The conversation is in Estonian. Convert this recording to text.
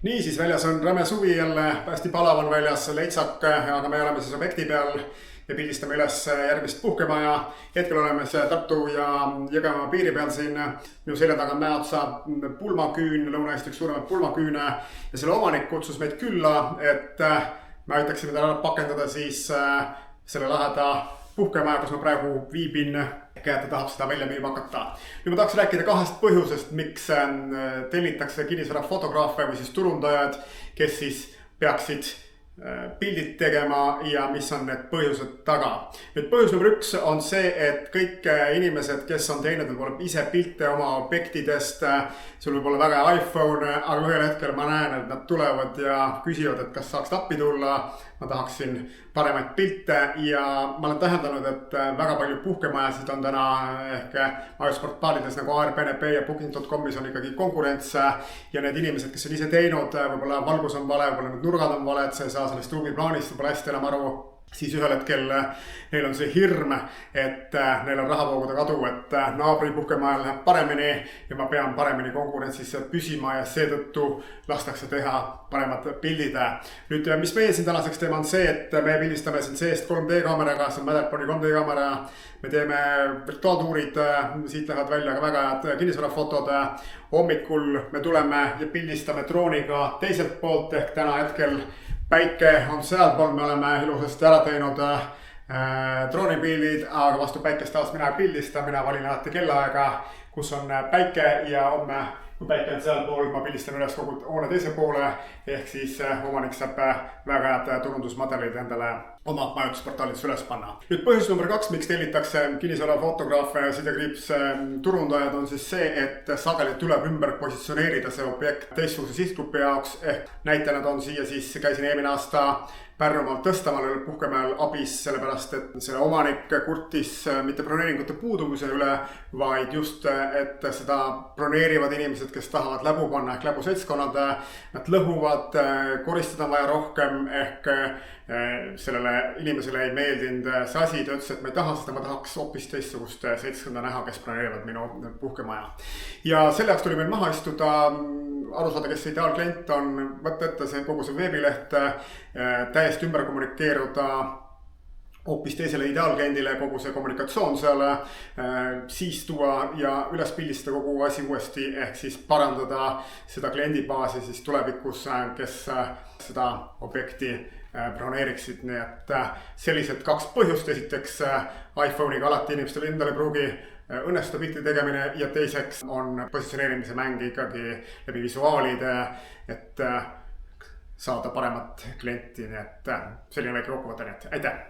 Niisiis, väljas on räme suvi jälle, hästi palav on väljas, leitsak, aga me oleme siis objekti peal ja pildistame üles järgmist puhkemaja. Hetkel oleme Tartu ja Jõgevamaa piiri peal siin. Minu selja taga on mäeotsa pulmaküün, Lõuna-Eesti üks suuremaid pulmaküüne. Ja selle omanik kutsus meid külla, et me aitaksime tal pakendada siis selle laheda puhkemaja, kus ma praegu viibin. Ta tahab seda välja müüma hakata. Nüüd ma tahaks rääkida kahest põhjusest, miks tellitakse kinnisvarafotograafe või siis turundajad, kes siis peaksid pildid tegema ja mis on need põhjused taga. Nüüd põhjus number 1 on see, et kõik inimesed, kes on teinud võib-olla ise pilte oma objektidest, sul võib olla väga iPhone, aga ühel hetkel ma näen, et nad tulevad ja küsivad, et kas saaks appi tulla. Ma tahaksin paremaid pilte ja ma olen tähendanud, et väga palju puhkemajasid on täna ehk majutusportaalides nagu Airbnb ja Booking.comis on ikkagi konkurents ja need inimesed, kes on ise teinud, võib-olla valgus on vale, võib-olla need nurgad on valed, sa ei saa sellest ruumiplaanist võib-olla hästi enam aru. Siis ühel hetkel neil on see hirm, et neil on rahavoogude kadu, et naabri puhkemajal läheb paremini ja ma pean paremini konkurentsis püsima ja seetõttu lastakse teha paremad pildid. Nüüd, mis meie siin tänaseks teeme on see, et me pildistame siin seest 3D kaameraga, see on Matterporti 3D kaamera. Me teeme virtuaaltuurid, siit lähevad välja ka väga head kinnisvarafotod. Hommikul me tuleme ja pildistame drooniga teiselt poolt ehk täna hetkel päike on sealpool, me oleme ilusasti ära teinud droonipildid, aga vastu päikest taas mina ei pildista, mina valin alati kellaaega, kus on päike ja homme, kui päike on sealpool, ma pildistan üles kogu hoone teise poole, ehk siis omanik saab väga head turundusmaterjalid endale oma majutusportaalides üles panna. Nüüd põhjus number 2, miks tellitakse kinnisvarafotograafe ja sidekriips turundajad on siis see, et sageli tuleb ümber positsioneerida see objekt teistsuguse sihtgrupi jaoks. Ehk näitena toon siia siis käisin eelmine aasta Pärnumaal Tõstamaal puhkemajal abis, sellepärast et selle omanik kurtis mitte broneeringute puudumise üle, vaid just, et seda broneerivad inimesed, kes tahavad läbu panna ehk läbuseltskonnad, nad lõhuvad, koristada on vaja rohkem ehk sellele inimesele ei meeldinud see asi, ta ütles, et ma ei taha seda, ma tahaks hoopis teistsugust seltskonda näha, kes broneerivad minu puhkemaja. Ja selle jaoks tuli meil maha istuda, aru saada, kes see ideaalklient on, võtta ette see kogu see veebileht, täiesti ümber kommunikeeruda hoopis teisele ideaalkliendile, kogu see kommunikatsioon seal, siis tuua ja üles pildistada kogu asi uuesti, ehk siis parandada seda kliendibaasi siis tulevikus, kes seda objekti broneeriksid. Nii et sellised 2 põhjust, esiteks iPhone'iga alati inimestele endale ei pruugi õnnestuda pilti tegemine ja teiseks on positsioneerimise mäng ikkagi läbi visuaalide, et saada paremat klienti, nii et selline väike kokkuvõte, nii et aitäh!